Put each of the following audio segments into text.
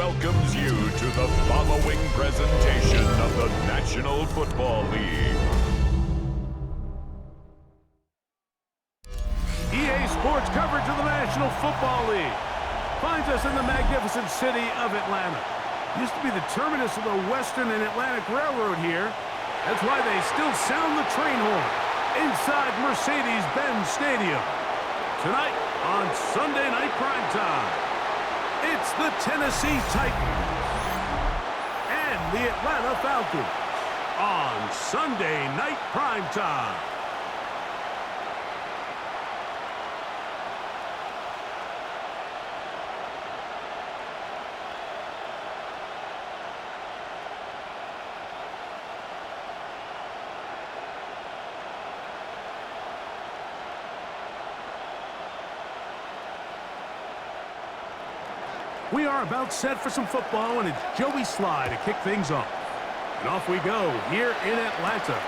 welcomes you to the following presentation of the National Football League. EA Sports coverage of the National Football League finds us in the magnificent city of Atlanta. Used to be the terminus of the Western and Atlantic Railroad here. That's why they still sound the train horn inside Mercedes-Benz Stadium. Tonight on Sunday Night Primetime, it's the Tennessee Titans and the Atlanta Falcons on Sunday Night Primetime. We are about set for some football, and it's Joey Sly to kick things off. And off we go here in Atlanta.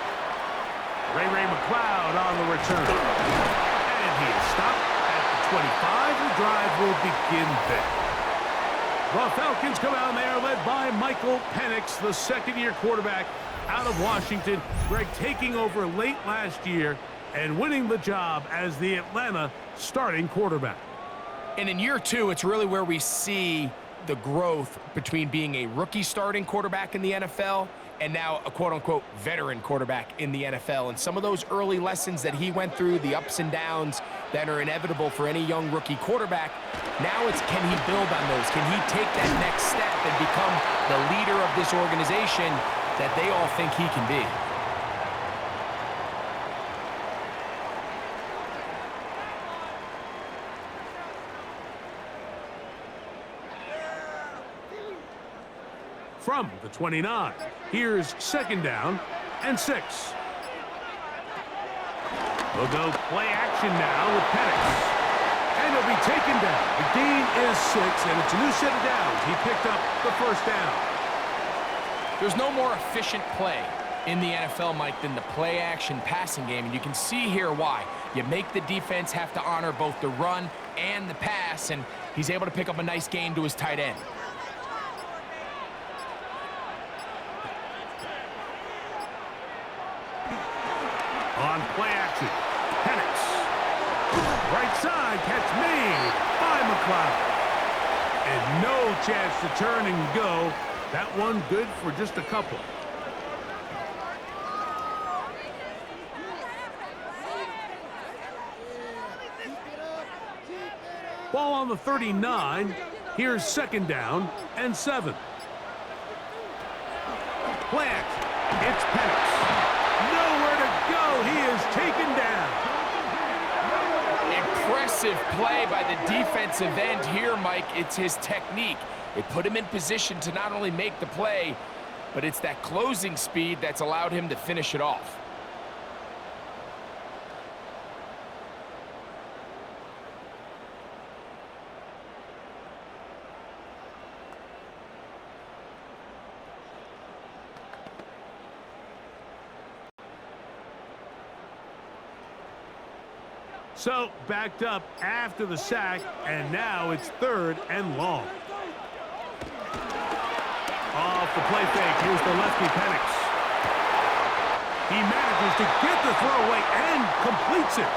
Ray McLeod on the return. And he is stopped at the 25. The drive will begin there. The Falcons come out there led by Michael Penix, the second-year quarterback out of Washington. Greg taking over late last year and winning the job as the Atlanta starting quarterback. And in year two, it's really where we see the growth between being a rookie starting quarterback in the NFL and now a quote-unquote veteran quarterback in the NFL. And some of those early lessons that he went through, the ups and downs that are inevitable for any young rookie quarterback, now it's can he build on those? Can he take that next step and become the leader of this organization that they all think he can be? From the 29, here's second down and 6. They'll go play action now with Penix. And he'll be taken down. The gain is 6, and it's a new set of downs. He picked up the first down. There's no more efficient play in the NFL, Mike, than the play action passing game. And you can see here why. You make the defense have to honor both the run and the pass, and he's able to pick up a nice gain to his tight end. On play action, Penix. Right side, catch made by McLeod. And no chance to turn and go. That one good for just a couple. Ball on the 39. Here's second down and 7. Play action. It's Penix. Nowhere to go. He is taken down. Impressive play by the defensive end here, Mike. It's his technique. It put him in position to not only make the play, but it's that closing speed that's allowed him to finish it off. So, backed up after the sack, and now it's third and long. Off the play fake, here's the lefty Penix. He manages to get the throw away and completes it.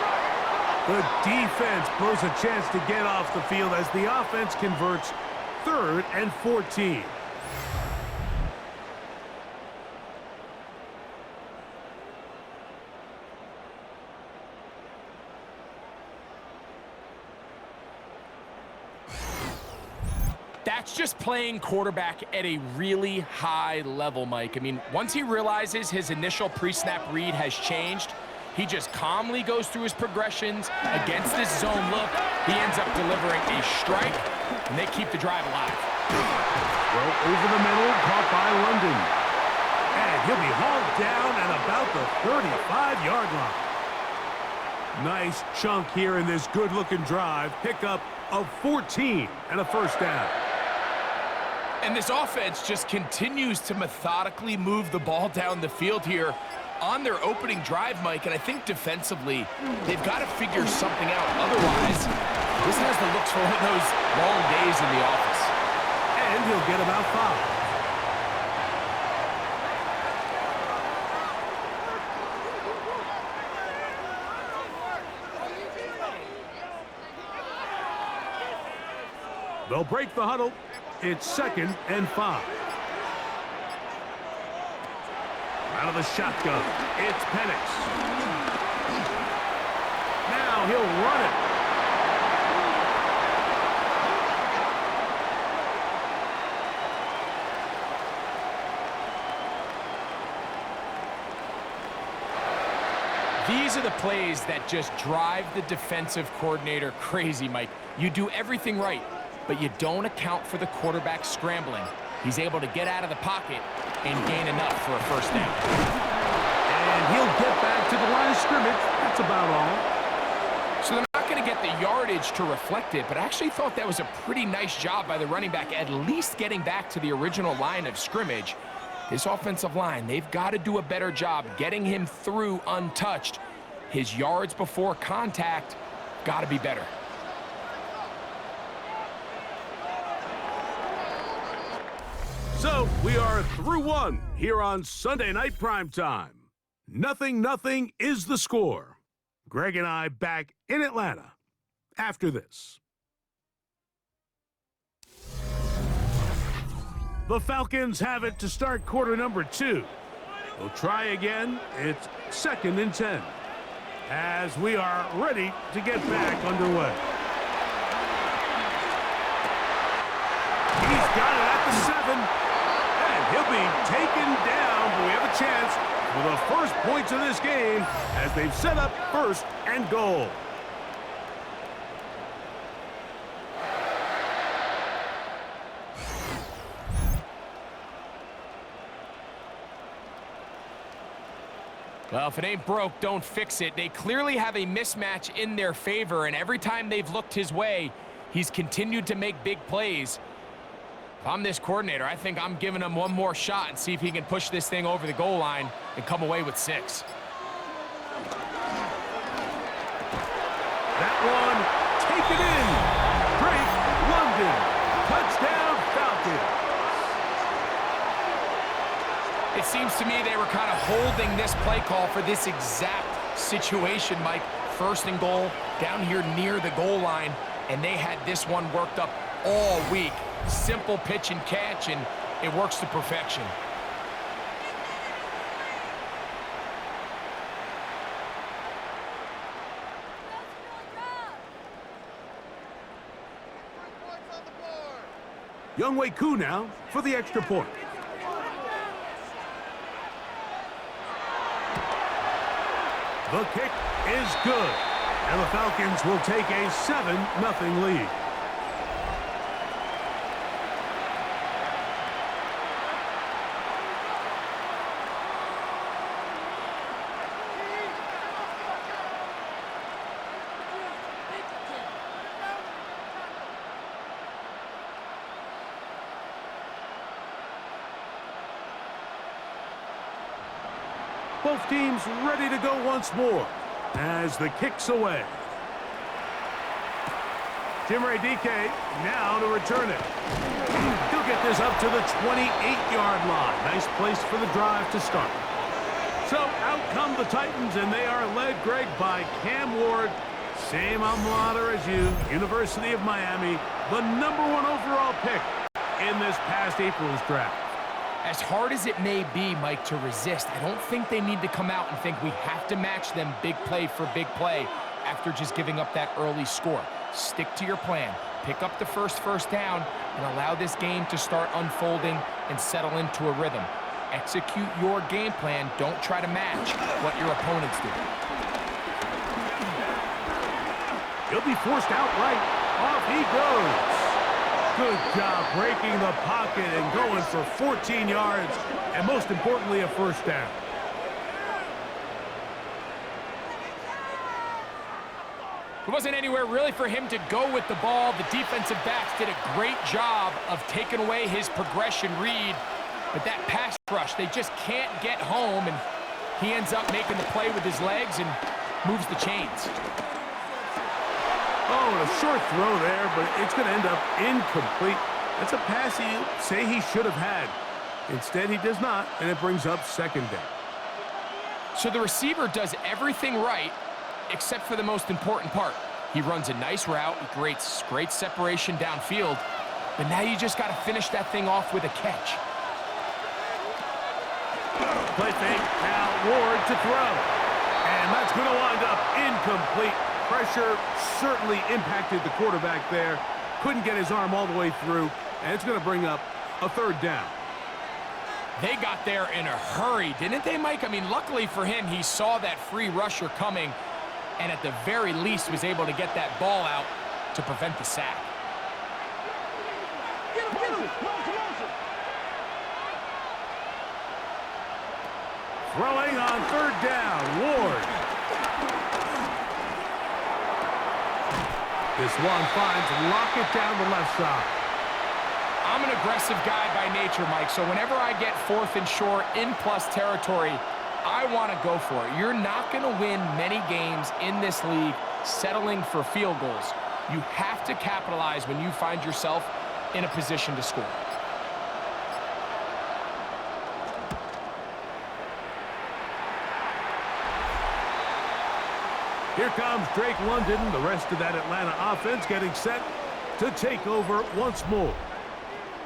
The defense blows a chance to get off the field as the offense converts third and 14. That's just playing quarterback at a really high level, Mike. I mean, once he realizes his initial pre-snap read has changed, he just calmly goes through his progressions against this zone look. He ends up delivering a strike, and they keep the drive alive. Well, over the middle, caught by London. And he'll be hauled down at about the 35-yard line. Nice chunk here in this good-looking drive. Pickup of 14 and a first down. And this offense just continues to methodically move the ball down the field here on their opening drive, Mike. And I think defensively, they've got to figure something out. Otherwise, this has the looks for one of those long days in the office. And he'll They'll get about 5. They'll break the huddle. It's 2nd and 5. Out of the shotgun, it's Penix. Now he'll run it. These are the plays that just drive the defensive coordinator crazy, Mike. You do everything right, but you don't account for the quarterback scrambling. He's able to get out of the pocket and gain enough for a first down. And he'll get back to the line of scrimmage. That's about all. So they're not going to get the yardage to reflect it, but I actually thought that was a pretty nice job by the running back, at least getting back to the original line of scrimmage. This offensive line, they've got to do a better job getting him through untouched. His yards before contact got to be better. So we are through one here on Sunday Night Primetime. 0-0 is the score. Greg and I back in Atlanta after this. The Falcons have it to start quarter number 2. They'll try again. It's 2nd and 10 as we are ready to get back underway. He's got it at the 7. He'll be taken down, but we have a chance for the first points of this game as they've set up 1st and goal. Well, if it ain't broke, don't fix it. They clearly have a mismatch in their favor, and every time they've looked his way, he's continued to make big plays. If I'm this coordinator, I think I'm giving him one more shot and see if he can push this thing over the goal line and come away with 6. That one, taken in. Drake London, touchdown Falcons. It seems to me they were kind of holding this play call for this exact situation, Mike. 1st and goal, down here near the goal line, and they had this one worked up all week. Simple pitch and catch, and it works to perfection. Younghoe Koo now for the extra point. The kick is good, and the Falcons will take a 7-0 lead. Both teams ready to go once more as the kick's away. Jimmy DK now to return it. He'll get this up to the 28-yard line. Nice place for the drive to start. So out come the Titans, and they are led, Greg, by Cam Ward. Same alma mater as you, University of Miami, the #1 overall pick in this past April's draft. As hard as it may be, Mike, to resist, I don't think they need to come out and think we have to match them big play for big play after just giving up that early score. Stick to your plan. Pick up the first down and allow this game to start unfolding and settle into a rhythm. Execute your game plan. Don't try to match what your opponents do. He'll be forced outright. Off he goes. Good job breaking the pocket and going for 14 yards, and most importantly, a first down. There wasn't anywhere really for him to go with the ball. The defensive backs did a great job of taking away his progression read, but that pass rush, they just can't get home, and he ends up making the play with his legs and moves the chains. Oh, and a short throw there, but it's going to end up incomplete. That's a pass you say he should have had. Instead, he does not, and it brings up second down. So the receiver does everything right except for the most important part. He runs a nice route, great separation downfield, but now you just got to finish that thing off with a catch. Play fake, now Ward to throw. And that's going to wind up incomplete. Pressure certainly impacted the quarterback there. Couldn't get his arm all the way through, and it's going to bring up a third down. They got there in a hurry, didn't they, Mike? I mean, luckily for him, he saw that free rusher coming, and at the very least was able to get that ball out to prevent the sack. Throwing on third down, Ward. This one finds Lockett down the left side. I'm an aggressive guy by nature, Mike, so whenever I get 4th and short in plus territory, I want to go for it. You're not going to win many games in this league settling for field goals. You have to capitalize when you find yourself in a position to score. Here comes Drake London. The rest of that Atlanta offense getting set to take over once more.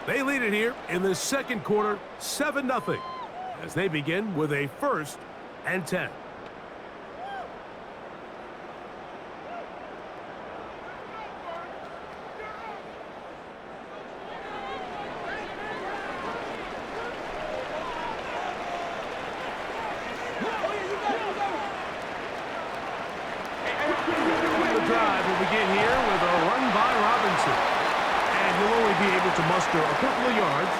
They lead it here in the second quarter, 7-0, as they begin with a 1st and 10. The drive will begin here with a run by Robinson. And he'll only be able to muster a couple of yards.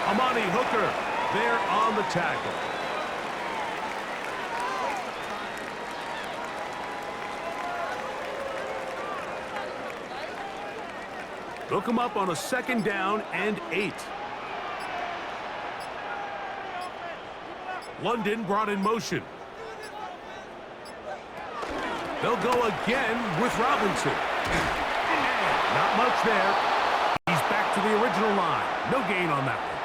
Amani Hooker there on the tackle. They'll come up on a 2nd down and 8. London brought in motion. They'll go again with Robinson. Not much there. He's back to the original line. No gain on that one.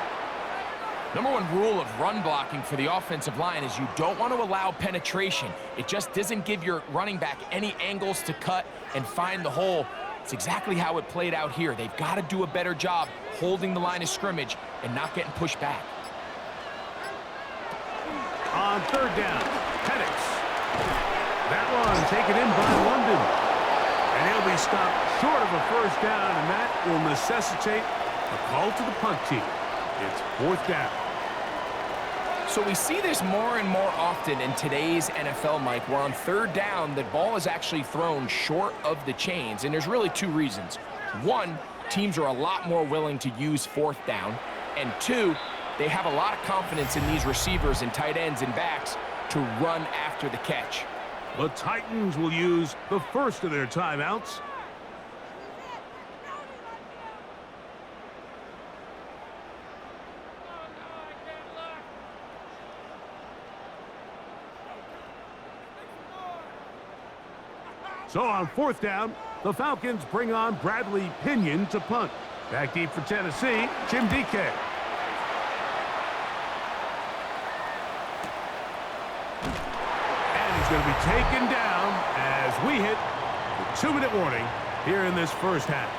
Number one rule of run blocking for the offensive line is you don't want to allow penetration. It just doesn't give your running back any angles to cut and find the hole. It's exactly how it played out here. They've got to do a better job holding the line of scrimmage and not getting pushed back. On 3rd down, Penix. That run taken in by London. And he'll be stopped short of a 1st down, and that will necessitate a call to the punt team. It's 4th down. So we see this more and more often in today's NFL, Mike, where on 3rd down, the ball is actually thrown short of the chains, and there's really 2 reasons. 1, teams are a lot more willing to use 4th down, and 2, they have a lot of confidence in these receivers and tight ends and backs to run after the catch. The Titans will use the first of their timeouts. So on 4th down, the Falcons bring on Bradley Pinion to punt. Back deep for Tennessee, Jim DK. And he's going to be taken down as we hit the 2-minute warning here in this first half.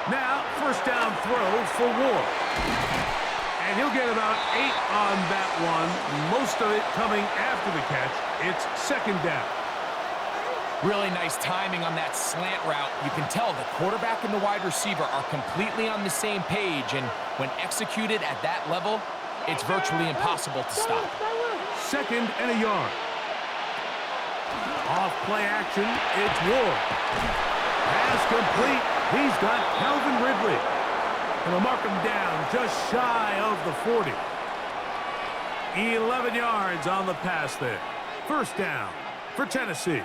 Now, 1st down throw for Ward. And he'll get about 8 on that one, most of it coming after the catch. It's 2nd down. Really nice timing on that slant route. You can tell the quarterback and the wide receiver are completely on the same page, and when executed at that level, it's virtually impossible to stop. 2nd and a yard. Off play action, it's Ward. Pass complete. He's got Calvin Ridley. And they'll mark him down just shy of the 40. 11 yards on the pass there. First down for Tennessee.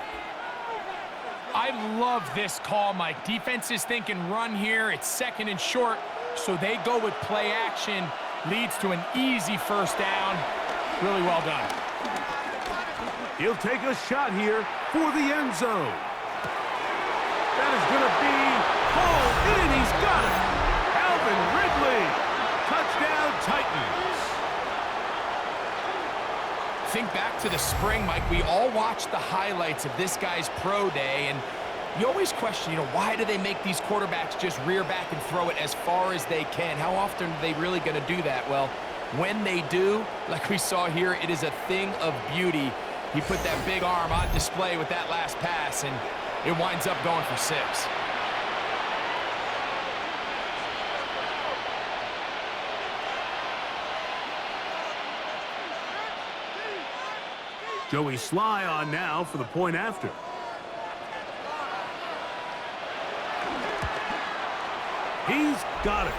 I love this call, Mike. Defense is thinking run here. It's second and short, so they go with play action. Leads to an easy first down. Really well done. He'll take a shot here for the end zone. That is going to be hauled in. He's got it. Alvin Ridley. Touchdown, Titans. Think back to the spring, Mike. We all watched the highlights of this guy's pro day, and you always question, why do they make these quarterbacks just rear back and throw it as far as they can? How often are they really going to do that? Well, when they do, like we saw here, it is a thing of beauty. He put that big arm on display with that last pass, and it winds up going for 6. Joey Sly on now for the point after. He's got it.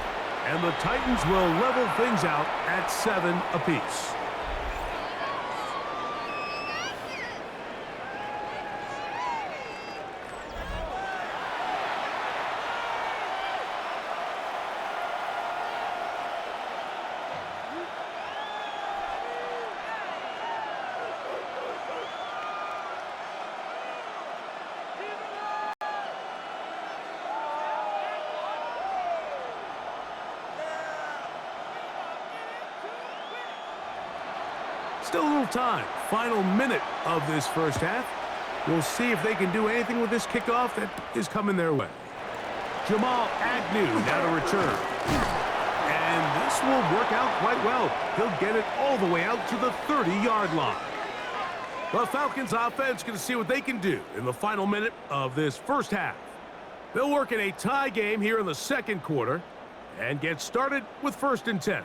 And the Titans will level things out at 7 apiece. Still a little time. Final minute of this first half. We'll see if they can do anything with this kickoff that is coming their way. Jamal Agnew now to return. And this will work out quite well. He'll get it all the way out to the 30-yard line. The Falcons offense going to see what they can do in the final minute of this first half. They'll work in a tie game here in the second quarter and get started with 1st and 10.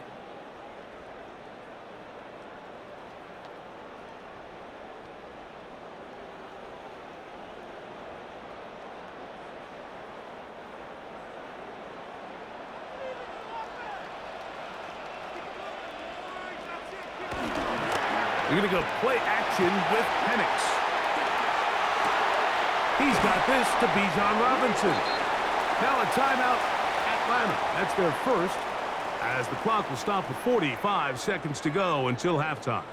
We're going to go play action with Penix. He's got this to Bijan Robinson. Now a timeout, Atlanta. That's their first, as the clock will stop with 45 seconds to go until halftime.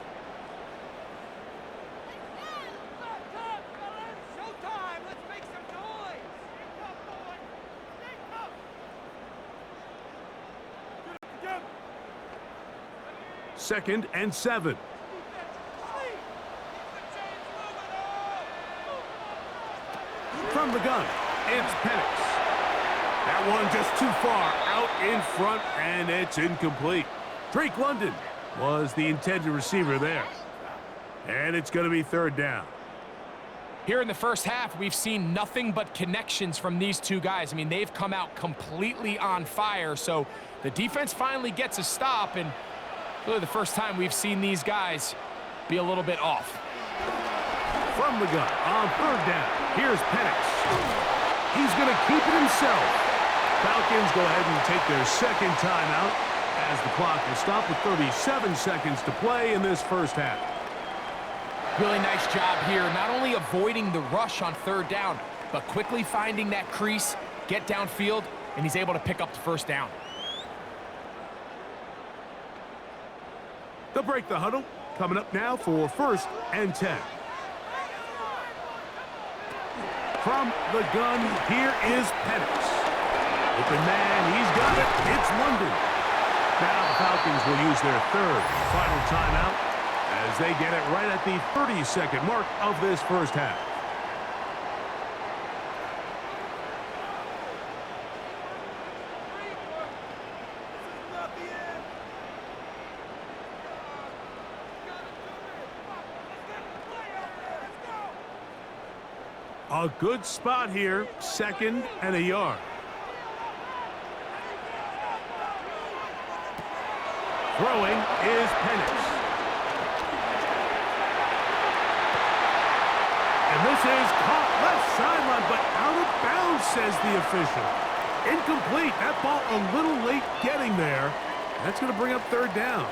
Second and 7. From the gun, it's Penix. That one just too far out in front, and it's incomplete. Drake London was the intended receiver there. And it's going to be 3rd down. Here in the first half, we've seen nothing but connections from these two guys. I mean, they've come out completely on fire, so the defense finally gets a stop, and really the first time we've seen these guys be a little bit off. From the gun on 3rd down. Here's Penix. He's going to keep it himself. Falcons go ahead and take their second timeout as the clock will stop with 37 seconds to play in this first half. Really nice job here, not only avoiding the rush on 3rd down, but quickly finding that crease, get downfield, and he's able to pick up the first down. They'll break the huddle. Coming up now for 1st and 10. From the gun, here is Penix. Open man, he's got it. It's London. Now the Falcons will use their 3rd final timeout as they get it right at the 30-second mark of this first half. A good spot here, 2nd and a yard. Throwing is Penix. And this is caught left sideline, but out of bounds, says the official. Incomplete. That ball a little late getting there. That's going to bring up third down.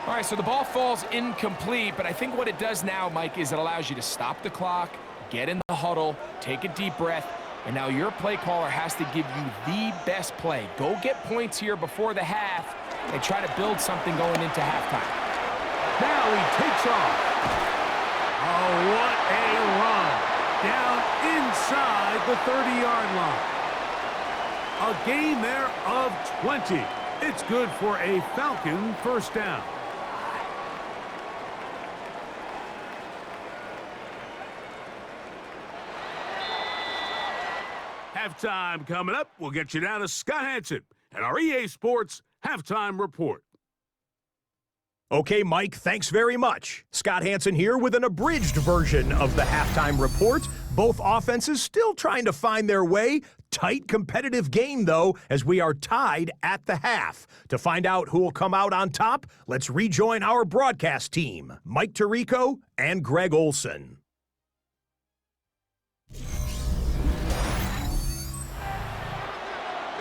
All right, so the ball falls incomplete, but I think what it does now, Mike, is it allows you to stop the clock, get in the huddle, take a deep breath, and now your play caller has to give you the best play. Go get points here before the half and try to build something going into halftime. Now he takes off. Oh, what a run. Down inside the 30-yard line. A gain there of 20. It's good for a Falcon first down. Halftime coming up. We'll get you down to Scott Hanson and our EA Sports Halftime Report. Okay, Mike, thanks very much. Scott Hanson here with an abridged version of the halftime report. Both offenses still trying to find their way. Tight, competitive game, though, as we are tied at the half. To find out who will come out on top, let's rejoin our broadcast team, Mike Tirico and Greg Olson.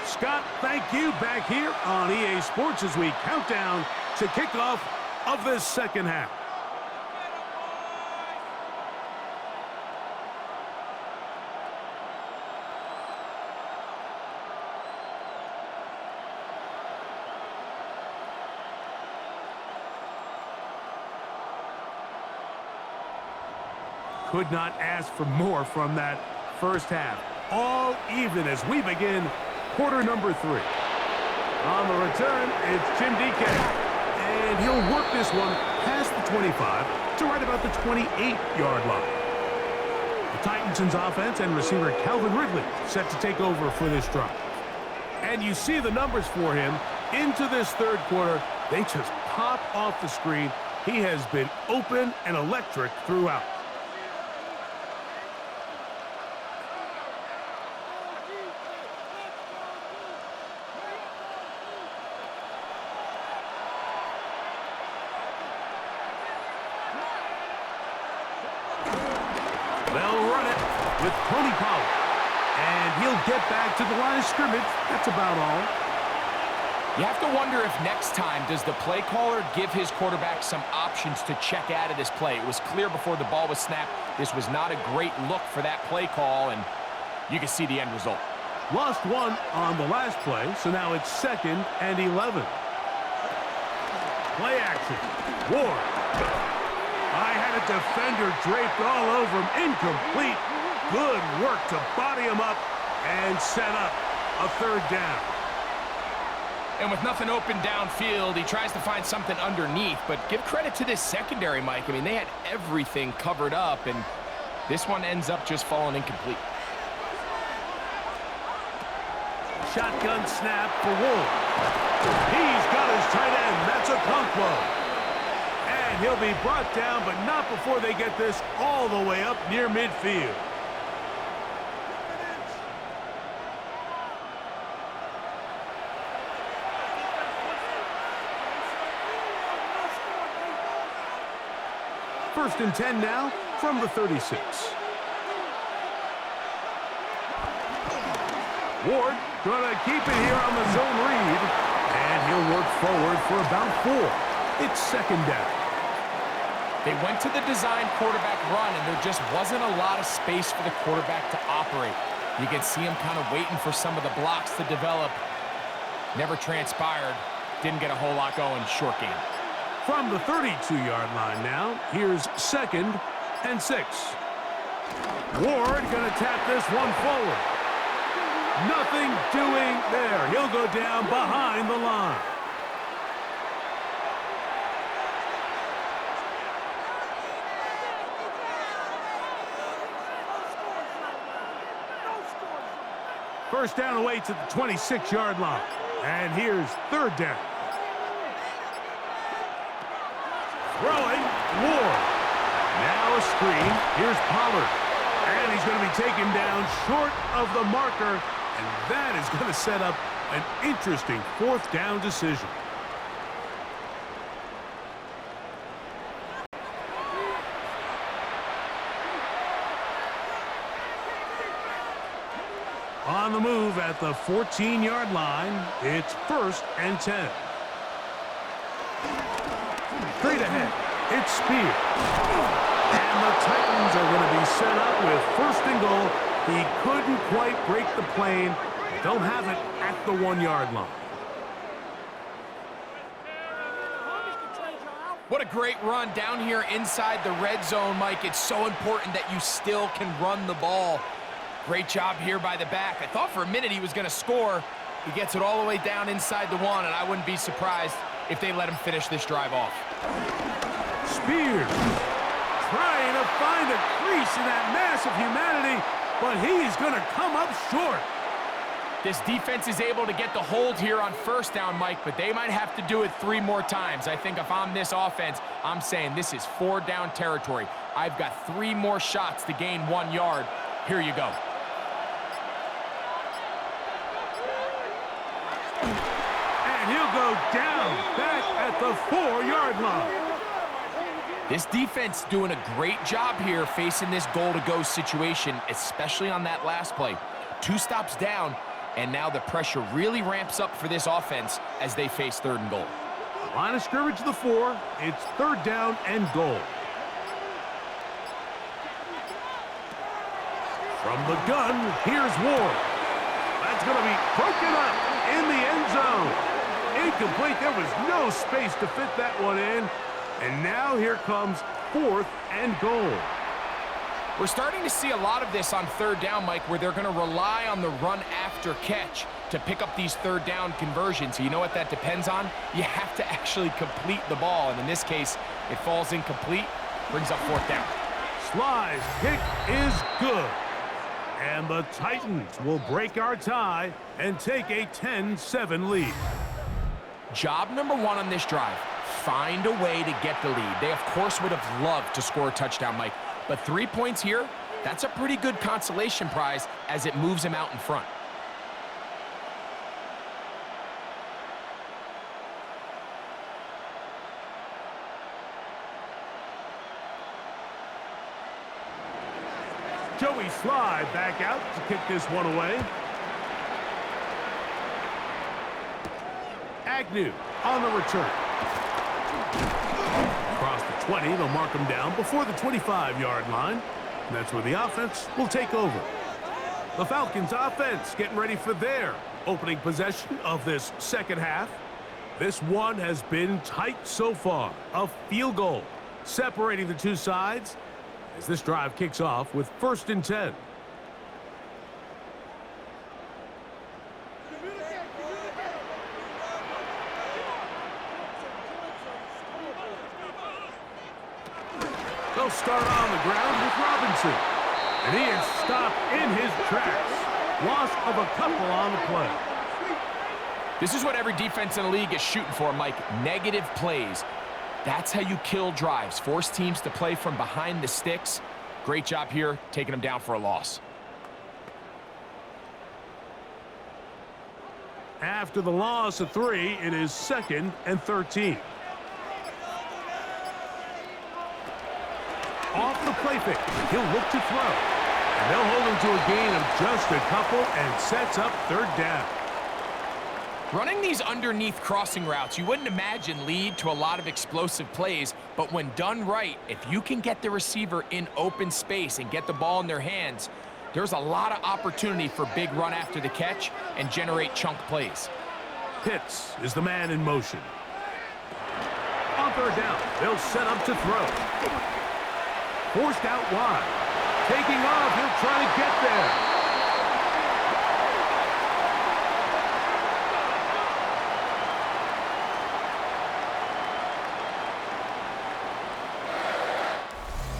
Scott, thank you. Back here on EA Sports as we count down to kickoff of this second half. Could not ask for more from that first half. All even as we begin quarter number 3. On the return, it's Jim DK. And he'll work this one past the 25 to right about the 28-yard line. The Titans' offense and receiver Calvin Ridley set to take over for this drive. And you see the numbers for him into this third quarter. They just pop off the screen. He has been open and electric throughout. Get back to the line of scrimmage. That's about all. You have to wonder if next time does the play caller give his quarterback some options to check out of this play. It was clear before the ball was snapped this was not a great look for that play call, and you can see the end result. Lost one on the last play, so now it's 2nd and 11. Play action. Ward. I had a defender draped all over him. Incomplete. Good work to body him up and set up a third down. And with nothing open downfield, he tries to find something underneath. But give credit to this secondary, Mike. I mean, they had everything covered up, and this one ends up just falling incomplete. Shotgun snap for Wolf. He's got his tight end. That's a Conquo. And he'll be brought down, but not before they get this all the way up near midfield. First and 10 now from the 36. Ward gonna keep it here on the zone read. And he'll work forward for about 4. It's 2nd down. They went to the design quarterback run, and there just wasn't a lot of space for the quarterback to operate. You can see him kind of waiting for some of the blocks to develop. Never transpired. Didn't get a whole lot going. Short game. From the 32-yard line now, here's 2nd and 6. Ward gonna tap this one forward. Nothing doing there. He'll go down behind the line. First down away to the 26-yard line. And here's 3rd down. Throwing, Ward. Now a screen. Here's Pollard. And he's going to be taken down short of the marker. And that is going to set up an interesting 4th down decision. On the move at the 14-yard line, it's 1st and 10. Straight ahead, it's Spear. And the Titans are going to be set up with 1st and goal. He couldn't quite break the plane. They'll have it at the 1-yard line. What a great run down here inside the red zone, Mike. It's so important that you still can run the ball. Great job here by the back. I thought for a minute he was going to score. He gets it all the way down inside the 1, and I wouldn't be surprised if they let him finish this drive off. Spears trying to find a crease in that mass of humanity, but he's going to come up short. This defense is able to get the hold here on 1st down, Mike, but they might have to do it 3 more times. I think if I'm this offense, I'm saying this is 4 down territory. I've got 3 more shots to gain 1 yard. Here you go. And he'll go down back at the 4-yard line. This defense doing a great job here facing this goal-to-go situation, especially on that last play. 2 stops down, and now the pressure really ramps up for this offense as they face 3rd and goal. Line of scrimmage to the 4. It's 3rd down and goal. From the gun, here's Ward. That's going to be broken up in the end zone. Incomplete. There was no space to fit that one in. And now here comes 4th and goal. We're starting to see a lot of this on 3rd down, Mike, where they're going to rely on the run after catch to pick up these 3rd down conversions. You know what that depends on? You have to actually complete the ball, and in this case, it falls incomplete, brings up 4th down. Sly's kick is good. And the Titans will break our tie and take a 10-7 lead. Job number 1 on this drive, find a way to get the lead. They, of course, would have loved to score a touchdown, Mike. But 3 points here, that's a pretty good consolation prize as it moves him out in front. Joey Sly back out to kick this one away. Agnew on the return. Across the 20, they'll mark him down before the 25-yard line. And that's where the offense will take over. The Falcons offense getting ready for their opening possession of this 2nd half. This one has been tight so far. A field goal separating the 2 sides as this drive kicks off with 1st and 10. They'll start on the ground with Robinson. And he is stopped in his tracks. Loss of a couple on the play. This is what every defense in the league is shooting for, Mike. Negative plays. That's how you kill drives. Force teams to play from behind the sticks. Great job here, taking them down for a loss. After the loss of 3, it is 2nd and 13. Off the play fake, he'll look to throw. And they'll hold him to a gain of just a couple and sets up 3rd down. Running these underneath crossing routes, you wouldn't imagine lead to a lot of explosive plays, but when done right, if you can get the receiver in open space and get the ball in their hands, there's a lot of opportunity for big run after the catch and generate chunk plays. Pitts is the man in motion. On 3rd down, they'll set up to throw. Forced out wide. Taking off, he'll try to get there.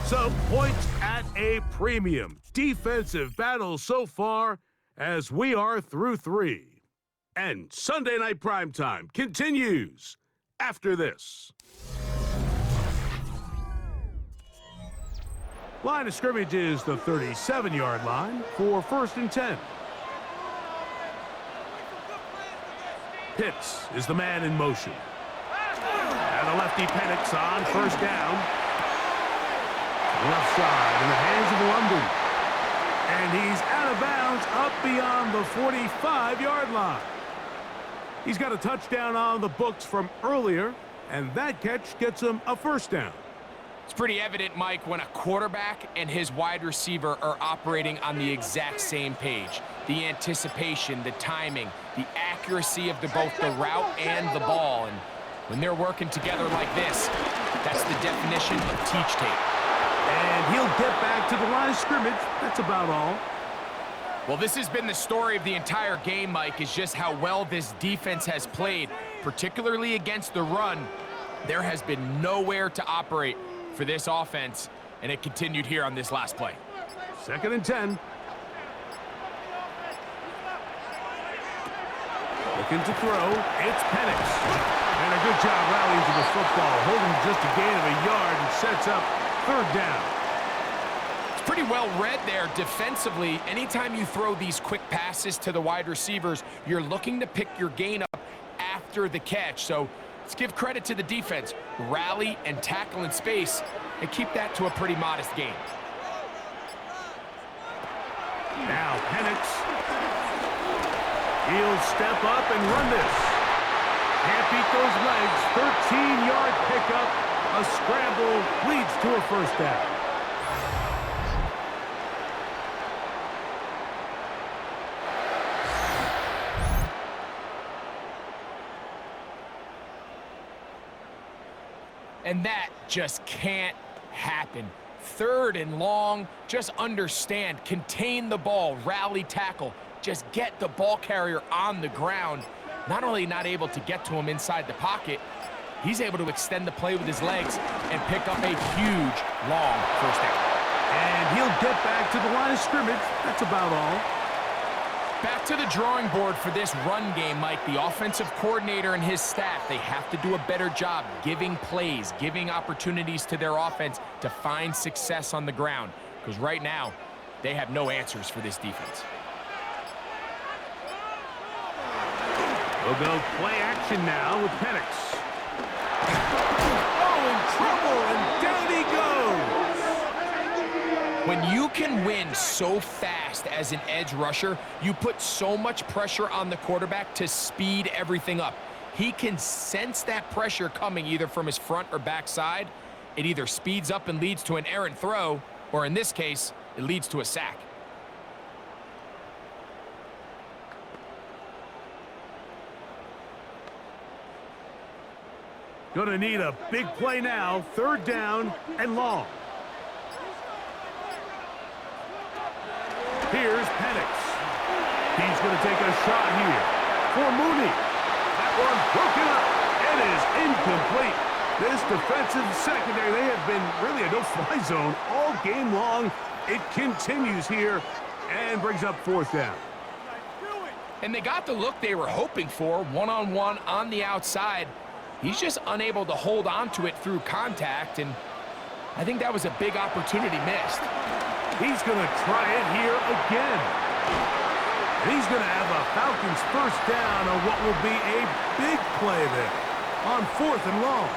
Some points at a premium. Defensive battle so far as we are through 3. And Sunday Night Primetime continues after this. Line of scrimmage is the 37-yard line for 1st and 10. Pitts is the man in motion. And the lefty Penix on 1st down. Left side in the hands of London. And he's out of bounds up beyond the 45-yard line. He's got a touchdown on the books from earlier, and that catch gets him a first down. It's pretty evident, Mike, when a quarterback and his wide receiver are operating on the exact same page. The anticipation, the timing, the accuracy of both the route and the ball. And when they're working together like this, that's the definition of teach tape. And he'll get back to the line of scrimmage. That's about all. Well, this has been the story of the entire game, Mike, is just how well this defense has played, particularly against the run. There has been nowhere to operate for this offense, and it continued here on this last play. 2nd and 10. Looking to throw. It's Penix. And a good job rallying to the football, holding just a gain of a yard and sets up 3rd down. It's pretty well read there defensively. Anytime you throw these quick passes to the wide receivers, you're looking to pick your gain up after the catch. So let's give credit to the defense. Rally and tackle in space and keep that to a pretty modest gain. Now Penix. He'll step up and run this. Can't beat those legs. 13-yard pickup. A scramble leads to a first down. And that just can't happen. 3rd and long, just understand, contain the ball, rally tackle, just get the ball carrier on the ground. Not only not able to get to him inside the pocket, he's able to extend the play with his legs and pick up a huge, long first down. And he'll get back to the line of scrimmage. That's about all. Back to the drawing board for this run game, Mike. The offensive coordinator and his staff, they have to do a better job giving plays, giving opportunities to their offense to find success on the ground. Because right now, they have no answers for this defense. We'll go play action now with Penix. Oh, in trouble, and down he goes. When you can win so fast as an edge rusher, you put so much pressure on the quarterback to speed everything up. He can sense that pressure coming either from his front or back side. It either speeds up and leads to an errant throw, or in this case, it leads to a sack. Gonna need a big play now. 3rd down and long. Here's Penix. He's gonna take a shot here for Mooney. That one broken up. It is incomplete. This defensive secondary, they have been really a no-fly zone all game long. It continues here and brings up 4th down. And they got the look they were hoping for, one-on-one on the outside. He's just unable to hold on to it through contact, and I think that was a big opportunity missed. He's going to try it here again. And he's going to have a Falcons first down on what will be a big play there on 4th and long.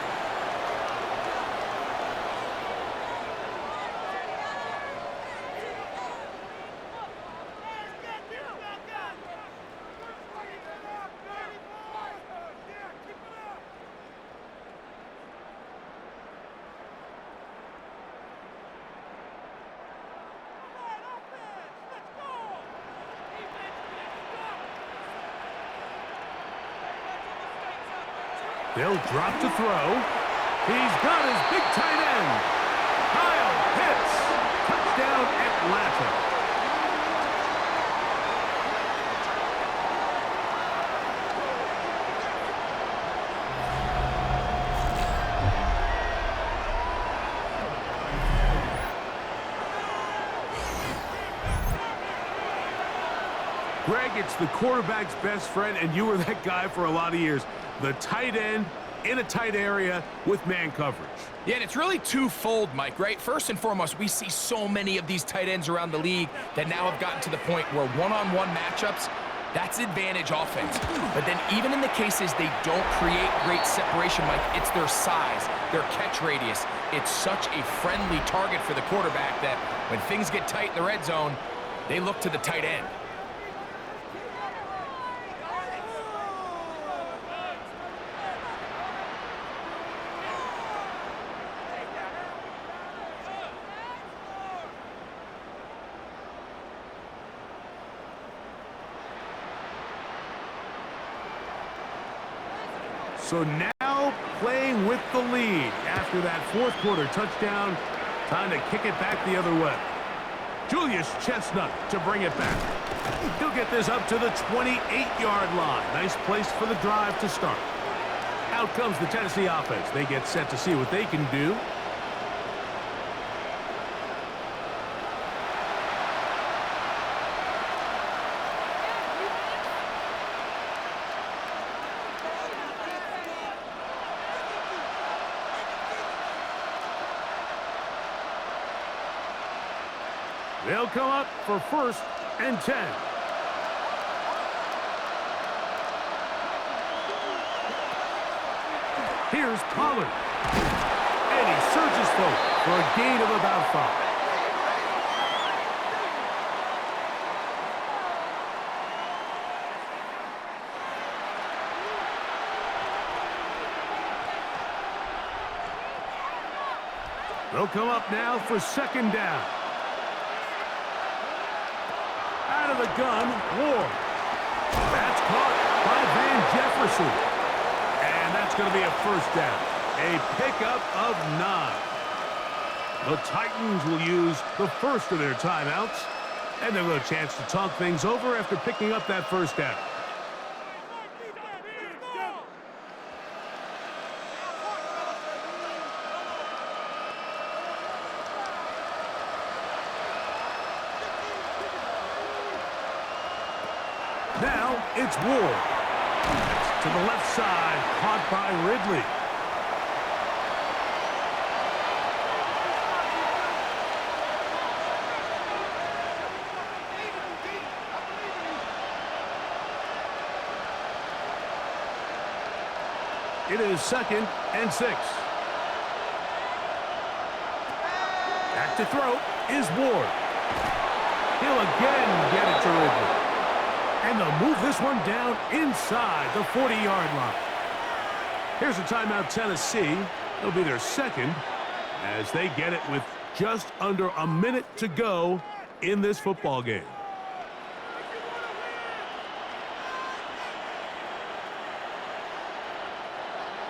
They'll drop to throw. He's got his big tight end. Kyle Pitts. Touchdown Atlanta. Greg, it's the quarterback's best friend, and you were that guy for a lot of years. The tight end in a tight area with man coverage. Yeah, and it's really twofold, Mike, right? First and foremost, we see so many of these tight ends around the league that now have gotten to the point where one-on-one matchups, that's advantage offense. But then even in the cases they don't create great separation, Mike, it's their size, their catch radius. It's such a friendly target for the quarterback that when things get tight in the red zone, They look to the tight end. So now playing with the lead after that fourth quarter touchdown. Time to kick it back the other way. Julius Chestnut to bring it back. He'll get this up to the 28-yard line. Nice place for the drive to start. Out comes the Tennessee offense. They get set to see what they can do. They'll come up for 1st and 10. Here's Pollard. And he surges forward for a gain of about 5. They'll come up now for 2nd down. Out of the gun, Ward. That's caught by Van Jefferson. And that's going to be a 1st down. A pickup of 9. The Titans will use the first of their timeouts. And they'll have a chance to talk things over after picking up that 1st down. Now it's Ward. To the left side, caught by Ridley. It is 2nd and 6. Back to throw is Ward. He'll again get it to Ridley. And they'll move this one down inside the 40-yard line. Here's a timeout, Tennessee. It'll be their 2nd as they get it with just under a minute to go in this football game.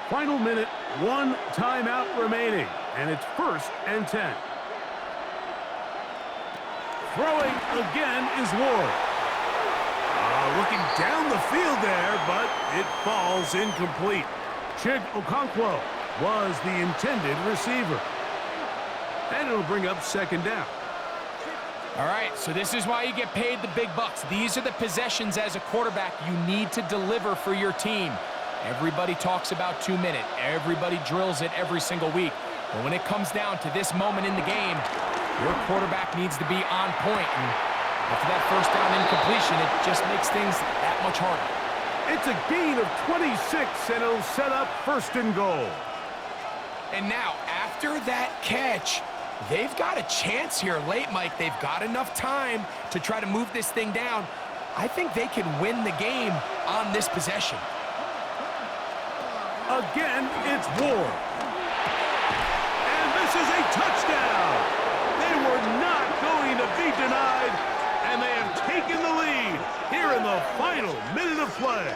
Final minute, 1 timeout remaining, and it's 1st and 10. Throwing again is Ward. Looking down the field there, but it falls incomplete. Chig Okonkwo was the intended receiver. And it'll bring up 2nd down. All right, so this is why you get paid the big bucks. These are the possessions as a quarterback you need to deliver for your team. Everybody talks about 2-minute. Everybody drills it every single week. But when it comes down to this moment in the game, your quarterback needs to be on point. And after that 1st down incompletion, it just makes things that much harder. It's a gain of 26, and it'll set up 1st and goal. And now, after that catch, they've got a chance here late, Mike. They've got enough time to try to move this thing down. I think they can win the game on this possession. Again, it's Ward. And this is a touchdown. They were not going to be denied. And they have taken the lead here in the final minute of play.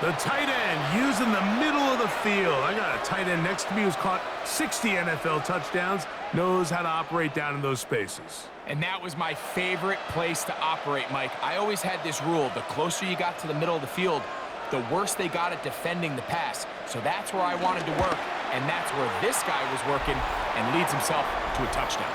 The tight end using the middle of the field. I got a tight end next to me who's caught 60 NFL touchdowns, knows how to operate down in those spaces. And that was my favorite place to operate, Mike. I always had this rule: the closer you got to the middle of the field, the worse they got at defending the pass. So that's where I wanted to work, and that's where this guy was working and leads himself to a touchdown.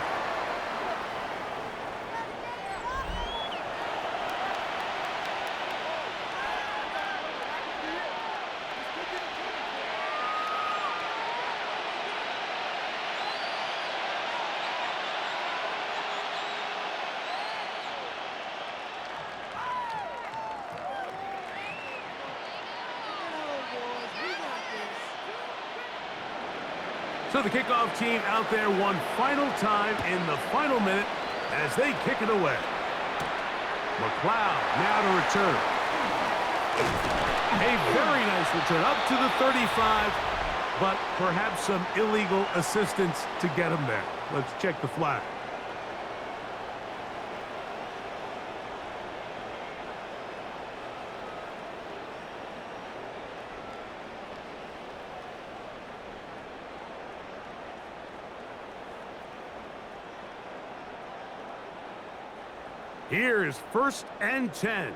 So the kickoff team out there one final time in the final minute as they kick it away. McLeod now to return. A very nice return up to the 35, but perhaps some illegal assistance to get him there. Let's check the flag. Here's 1st and 10.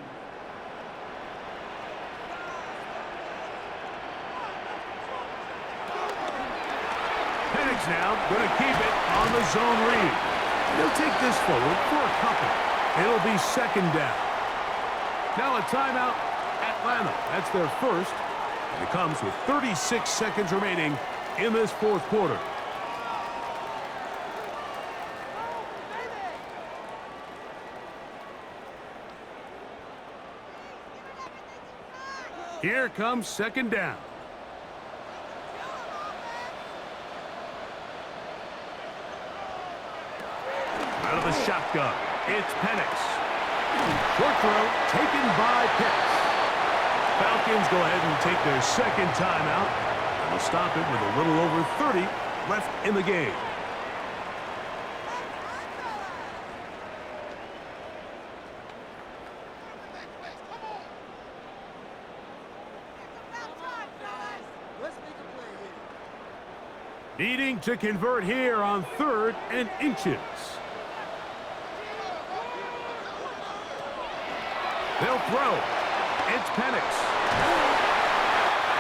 Penix now going to keep it on the zone read. They'll take this forward for a couple. It'll be 2nd down. Now a timeout, Atlanta. That's their first. And it comes with 36 seconds remaining in this 4th quarter. Here comes 2nd down. Out of the shotgun, it's Penix. Short throw taken by Pitts. Falcons go ahead and take their 2nd timeout. And they'll stop it with a little over 30 left in the game. Needing to convert here on 3rd and inches. They'll throw. It's Penix.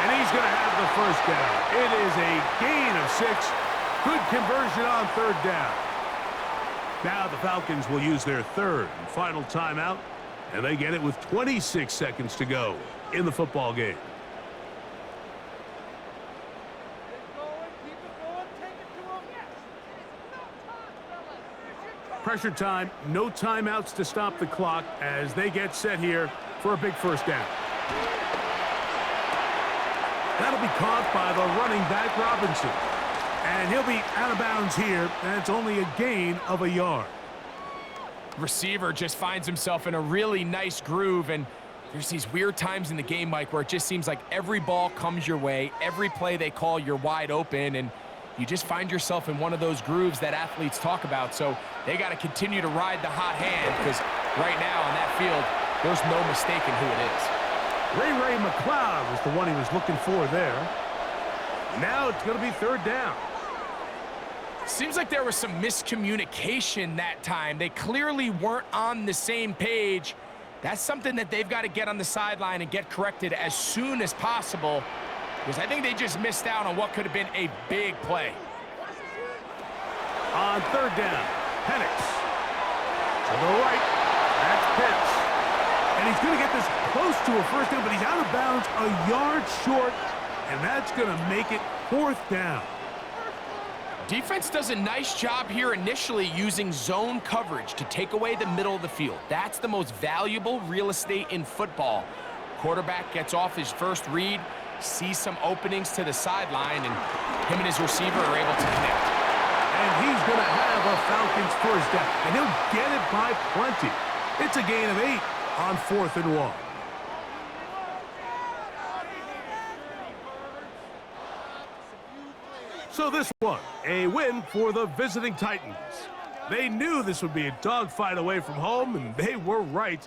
And he's going to have the 1st down. It is a gain of 6. Good conversion on 3rd down. Now the Falcons will use their 3rd and final timeout, and they get it with 26 seconds to go in the football game. Pressure time, no timeouts to stop the clock as they get set here for a big 1st down. That'll be caught by the running back, Robinson. And he'll be out of bounds here, and it's only a gain of a yard. Receiver just finds himself in a really nice groove, and there's these weird times in the game, Mike, where it just seems like every ball comes your way, every play they call, you're wide open, and you just find yourself in one of those grooves that athletes talk about. So they got to continue to ride the hot hand, because right now on that field, there's no mistaking who it is. Ray McLeod was the one he was looking for there. Now it's going to be 3rd down. Seems like there was some miscommunication that time. They clearly weren't on the same page. That's something that they've got to get on the sideline and get corrected as soon as possible, because I think they just missed out on what could have been a big play. On 3rd down, Penix. To the right, that's Pitts. And he's going to get this close to a 1st down, but he's out of bounds a yard short, and that's going to make it 4th down. Defense does a nice job here initially using zone coverage to take away the middle of the field. That's the most valuable real estate in football. Quarterback gets off his 1st read, sees some openings to the sideline, and him and his receiver are able to connect. And he's going to have a Falcons 1st down, and he'll get it by plenty. It's a gain of 8 on 4th and 1. So this one, a win for the visiting Titans. They knew this would be a dogfight away from home, and they were right,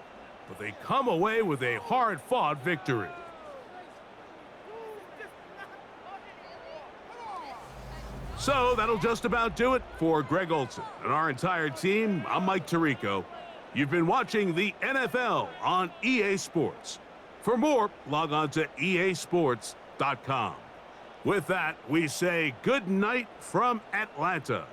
but they come away with a hard-fought victory. So that'll just about do it for Greg Olson and our entire team. I'm Mike Tirico. You've been watching the NFL on EA Sports. For more, log on to easports.com. With that, we say good night from Atlanta.